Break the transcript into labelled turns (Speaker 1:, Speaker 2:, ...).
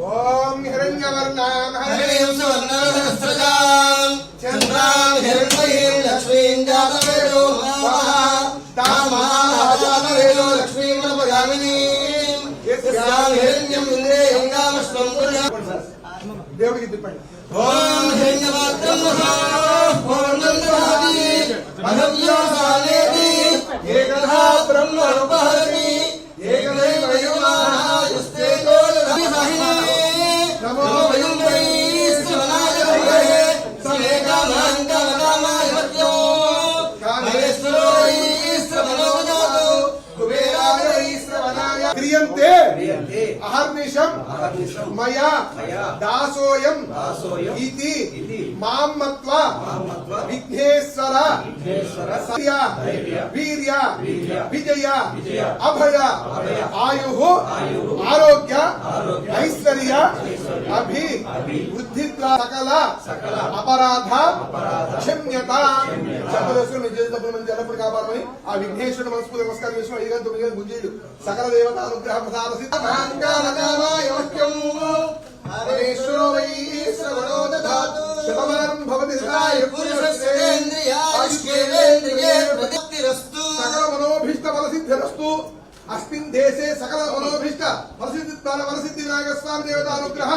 Speaker 1: ओम हिरण्यवर्णां
Speaker 2: हरिं सुवर्णसहस्रजां चन्द्रां हिरण्मयीं लक्ष्मीं जातवेदो नमः तामाजातवेदो लक्ष्मीं नमगामिनीं यस्यां हिरण्यं इन्द्रियं गामस्वं पुरुषं
Speaker 1: దేవుడికి తిప్పండి.
Speaker 2: ओम हिरण्यवात्रं नमः पूर्णन्दवादी महव्यासानेति एकधा ब्रह्मणोपहरति एकदैव युवायुस्तेजो दधिमहि
Speaker 1: नमो
Speaker 2: वयं वै श्रवणाय भवे समे कामान् कामकामाय मत्यो महेश्वरो वै श्रवणो जातो कुबेराय वै श्रवणाय
Speaker 1: क्रियन्ते अहर्निशं मया दासोऽयं इति मां मत्वा विघ्नेश्वर सत्य वीर्य विजय अभय आयुः आरोग्य ऐश्वर्य अभिवृद्धि सकल अपराध क्षम्यता జలపుడు కాపాడమని ఆ విఘ్నేశ్వరుడు మనస్ఫూర్తి నమస్కారం చేసిన ఐదు గుంజీలు సకల దేవత అనుగ్రహ ప్రసాద హరేశ్వరో వై శ్రవణో దధాతు శతమానం భవతి సదాయ
Speaker 2: పురుషస్యేంద్రియే ప్రతిరస్తు
Speaker 1: సకల మనోభీష్ట ఫలసిద్ధిరస్తు అస్మిన్ దేశే సకల మనోభీష్ట ఫలసిద్ధి వినాయక స్వామి దేవత అనుగ్రహ